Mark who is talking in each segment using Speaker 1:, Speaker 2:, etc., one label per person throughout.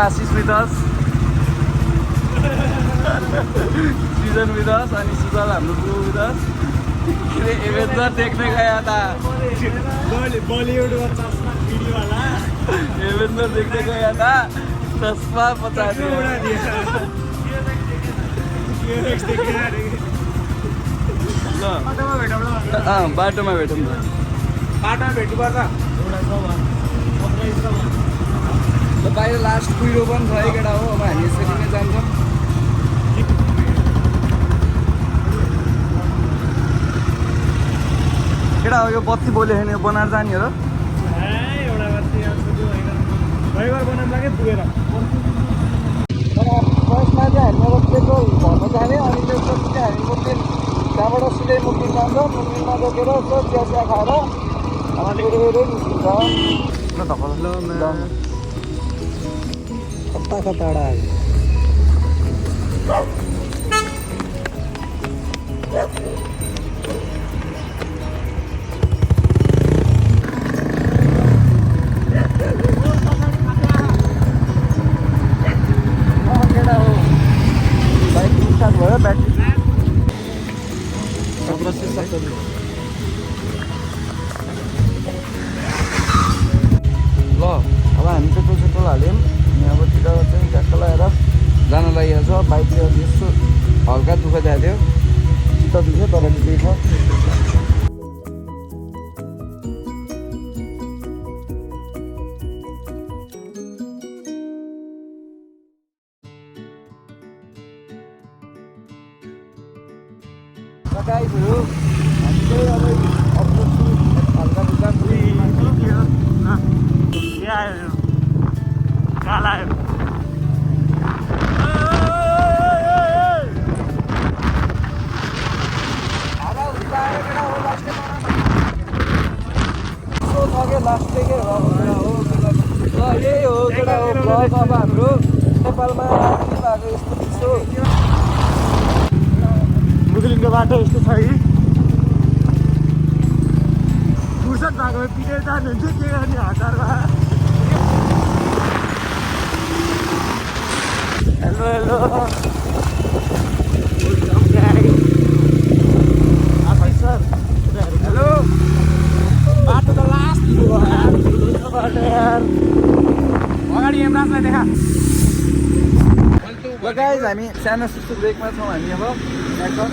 Speaker 1: Asis with us. Season with us अनि सुजल हाम्रो bro with us. Avenger देख्ने गया था
Speaker 2: बॉलीवुड का चश्मा वीडियो वाला
Speaker 1: एभेन्जर देख्ने गया था चश्मा बचा दिया बाटोमा भेटौँ
Speaker 2: भेट्नुपर्छ
Speaker 1: ल बाहिर लास्ट कुहिरो पनि छ है केटा हो अब हामी यसरी नै जान्छौँ केटा हो यो बत्ती बोल्यो भने बनाएर जाने हो र
Speaker 2: एउटा बत्ती भइगर बनाउनु लाग्यो पुगेर
Speaker 1: फर्स्टमा चाहिँ हामी अब पेट्रोल भर्न जाने अनि त्यसपछि चाहिँ हामी मुक्तिन त्यहाँबाट सिधै मुक्तिन जान्छौँ मुक्तिनमा गएर यसो चिया खाएर अनि फेरि निस्किन्छ ल धक्का कता कताडा भयो ब्याट्री ल अब हामी पेट्रोल हाल्यौँ अनि अब तिर चाहिँ ट्याक्क लगाएर जान लागिरहेको छ बाइकले अब यसो हल्का दुःख दिएको थियो चित्त दुख्यो तर त्यही छ गाइजहरू हामी चाहिँ अब अप्रोच हल्का दुकान
Speaker 2: काला
Speaker 1: लास्टै के हो यही हो केटा हो ब्लग अब हाम्रो नेपालमा भएको यस्तो चिसो
Speaker 2: मुगलिङको बाटो यस्तो छ कि फुर्सद भएको पिटेर जानुहुन्छ के गर्ने हतारमा हेलो हेलो सर हेलो बाटो त लास्ट अगाडि एमराजलाई देखा
Speaker 1: ल गाइज हामी सानो सुसु ब्रेकमा छौँ हामी अब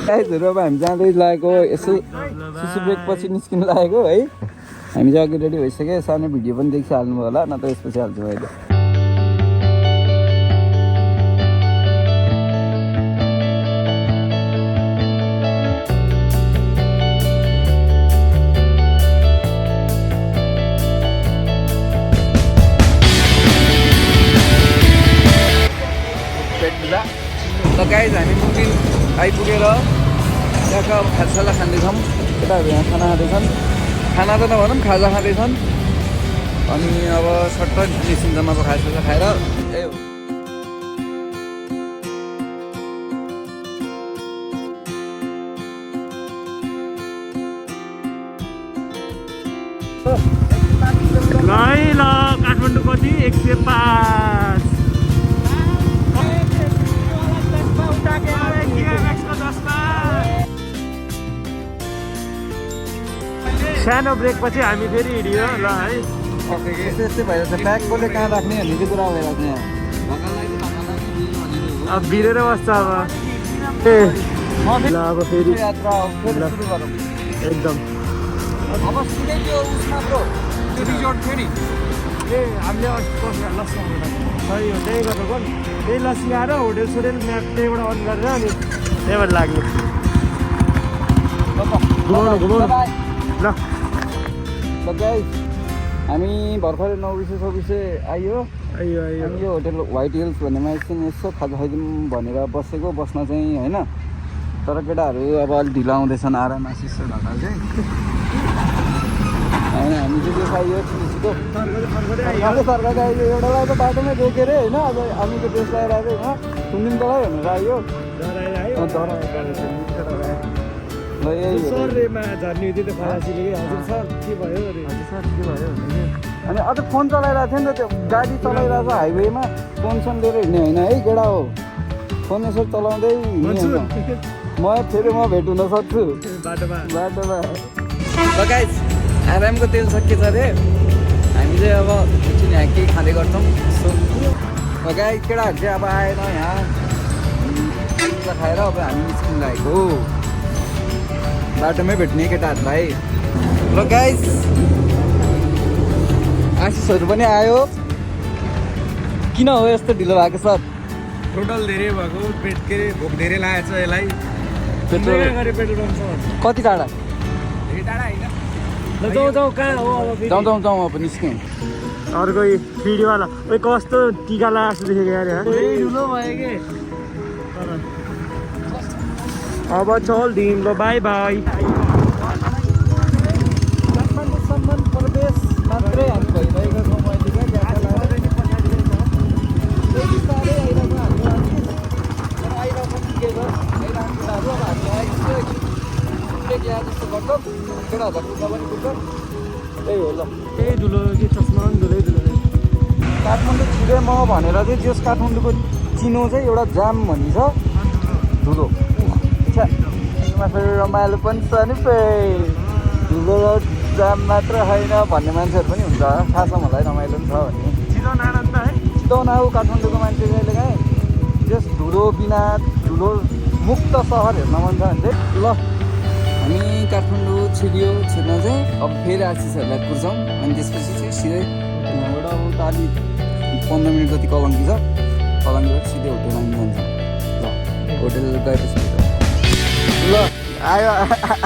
Speaker 1: गाइजहरू अब हामी जाँदै लागेको यसै सुसु ब्रेक पछि निस्किनु लागेको है हामी चाहिँ अघि रेडी भइसक्यो सानो भिडियो पनि देखिहाल्नुभयो होला न त यसपछि हाल्छु अहिले ल गाइज हामी मुक्तिन आइपुगेर त्यहाँको अब खाजासाला खाँदैछौँ केटाहरू यहाँ खाना खाँदैछन् खाना त नभनौँ खाजा खाँदैछन् अनि अब सट्ट निस्किन्छन् अब खाजासाला खाएर ए
Speaker 2: ल काठमाडौँ कति 105 सानो ब्रेक पछि हामी फेरि हिँड्यो ल है
Speaker 1: यस्तै भइरहेछ ब्याग कसले कहाँ राख्ने भन्ने चाहिँ कुरा भइरहेको यहाँ
Speaker 2: अब भिरेर बस्छ अब ए ल अब फेरि
Speaker 1: यात्रा सुरु गरौँ
Speaker 2: एकदम
Speaker 1: अब सिधै त्यो उसमा ब्रो त्यो रिजोर्ट थियो नि
Speaker 2: ए हामीले लस्सी सही हो त्यही गर्नु नि त्यही लस्सी आएर होटेल सोटेल म्याप त्यहीबाट अन गरेर अनि त्यहीबाट लाग्ने घुमाउनु ल
Speaker 1: गाइस हामी भर्खरै 9:26 आइयो अनि यो होटेल व्हाइट हिल्स भन्नेमा एकछिन यसो खाजा खाइदिउँ भनेर बसेको बस्न चाहिँ होइन तर केटाहरू अब अलिक ढिलो आउँदैछन् आराम आशिष ढकाल चाहिँ होइन हामी चाहिँ त्यो खाइयो छिटो सरकार आइयो एउटालाई त बाटोमै देखेँ अरे होइन अब हामी त ड्रेस लगाएर आएको होइन सुनिदिनु तलाई भनेर आयो ल यही अनि अझ फोन चलाइरहेको थियो नि त त्यो गाडी चलाइरहेको छ हाइवेमा फोन सोन लिएर हिँड्ने होइन है केटा हो फोन यसो चलाउँदै हिँड्ने होइन म फेरि म भेट हुन सक्छु बाटोमा ल गाइस आरामको तेल सकिएछ अरे हामी चाहिँ अब एकछिन यहाँ केही खाँदै गर्छौँ सो गाइस केटाहरू चाहिँ अब आएन यहाँ पिज्जा खाएर अब हामी निस्किनु लागेको हो बाटोमै भेट्ने केटाहरूलाई ल गाइस आशिषहरू पनि आयो किन हो यस्तो ढिलो भएको सर
Speaker 2: टोटल धेरै भएको पेट के अरे भोक धेरै लागेको छ यसलाई पेट्रोल पम्प
Speaker 1: कति टाढा
Speaker 2: टाढा होइन जाउँ कहाँ हो अब
Speaker 1: जाउँ अब निस्क्यौँ
Speaker 2: अर्को भिडियोवाला ओइ कस्तो टिका लगाएको जस्तो देखेको यार ठुलो भयो कि अब चल दिन ल बाई बाई
Speaker 1: काठमाडौँसम्म प्रवेश मात्रै हामी भइरहेको छौँ मैले क्या त्यही हो ल
Speaker 2: त्यही धुलो कि चस्मा पनि धुलै धुलो
Speaker 1: काठमाडौँ छिरे म भनेर चाहिँ त्यस काठमाडौँको चिनो चाहिँ एउटा जाम भन्ने छ धुलो फेरि रमाइलो पनि छ नि फेरि धुलो जाम मात्र होइन भन्ने मान्छेहरू पनि हुन्छ थाहा छ मलाई रमाइलो पनि छ भन्ने
Speaker 2: चितवन आनन्द है
Speaker 1: चितवन आऊ काठमाडौँको मान्छे कहिले काहीँ त्यस धुलो बिना धुलो मुक्त सहर हेर्न मन छ भने चाहिँ ल हामी काठमाडौँ छिर्न चाहिँ अब फेरि आशिषहरूलाई कुर्छौँ अनि त्यसपछि चाहिँ सिधै यहाँबाट अब उता अलि 15 मिनट जति कलङ्की छ कलङ्कीबाट सिधै होटेल हामी जान्छौँ ल होटेल गएपछि ल आयो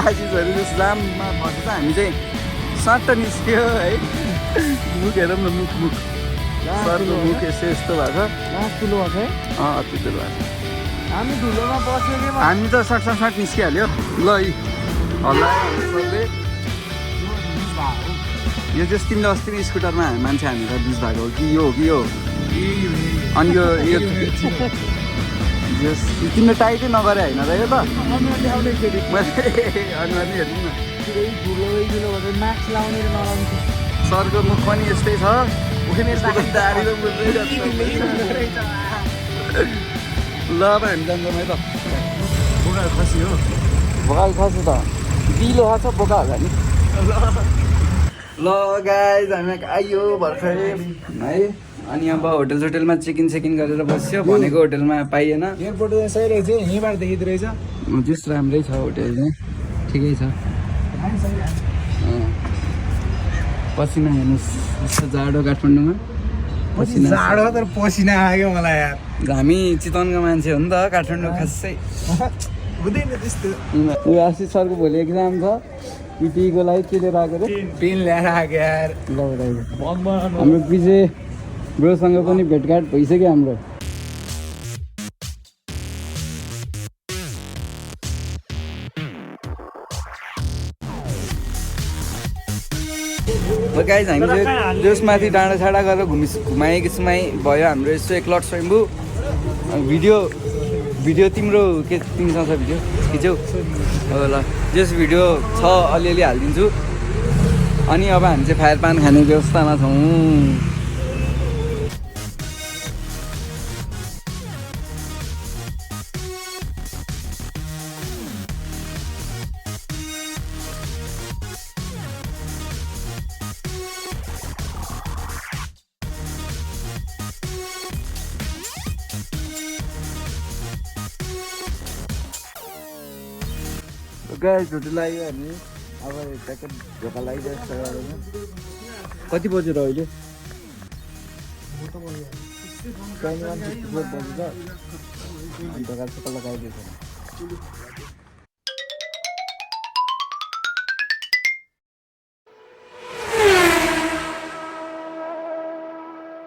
Speaker 1: आशिषहरू जस जाममा फसेछ हामी चाहिँ सट्ट निस्क्यो है मुख हेरौँ न मुख सरको मुख यस्तो भएको छ
Speaker 2: ठुलो भएको है
Speaker 1: अति ठुलो भएको छ
Speaker 2: हामी धुलोमा बस्यो कि
Speaker 1: हामी त सट निस्किहाल्यो ल हल्ला सरले यो चाहिँ तिमीले अस्ति स्कुटरमा मान्छे हानेर बिच भएको हो कि यो अनि यो तिमीले टाइटै नगरे होइन र यो त अनुहार नै हेर्नु न
Speaker 2: मास्क लाउने र नलाउने
Speaker 1: सरको मुख पनि यस्तै छ दारी ल अब हामी जान्छौँ है त
Speaker 2: बोकाल खसी हो
Speaker 1: बोकाल खसी त दिलो छ बोका होला नि ल गाइज हामी आइयो भर्खरै है अनि अब होटेलमा चेक इन गरेर बस्यो भनेको होटेलमा पाइएन
Speaker 2: एयरपोर्ट सही रहेछ यहीँबाट देखिँदो रहेछ
Speaker 1: जस राम्रै छ होटेल चाहिँ ठिकै छ पसिना हेर्नुहोस् यस्तो जाडो काठमाडौँमा
Speaker 2: जाडो तर पसिना आयो मलाई यार
Speaker 1: हामी चितवनको मान्छे हो नि त काठमाडौँ खासै
Speaker 2: हुँदैन त्यस्तो
Speaker 1: उयो आशिष सरको भोलि एक्जाम छ पिटीको लागि के लिएर आएको रे
Speaker 2: पेन ल्याएर आएको यार
Speaker 1: ल हाम्रो पछि ब्रोसँग पनि भेटघाट भइसक्यो हाम्रो गाइज हामी चाहिँ जसमाथि डाँडा छाडा गरेर घुमाइ भयो हाम्रो यसो एकलट स्वयम्भू भिडियो तिम्रो के तिमीसँग छ भिडियो खिच्यौ हो ल जस भिडियो छ अलिअलि हालिदिन्छु अनि अब हामी चाहिँ फायर पान खाने व्यवस्थामा छौँ गाइस होटेल आयो हामी अब ट्याक्क ढोका लागिरहेको छ कति बज्यो र अहिले 21:54 बज्यो त अनि ढोका लगाइदिएछ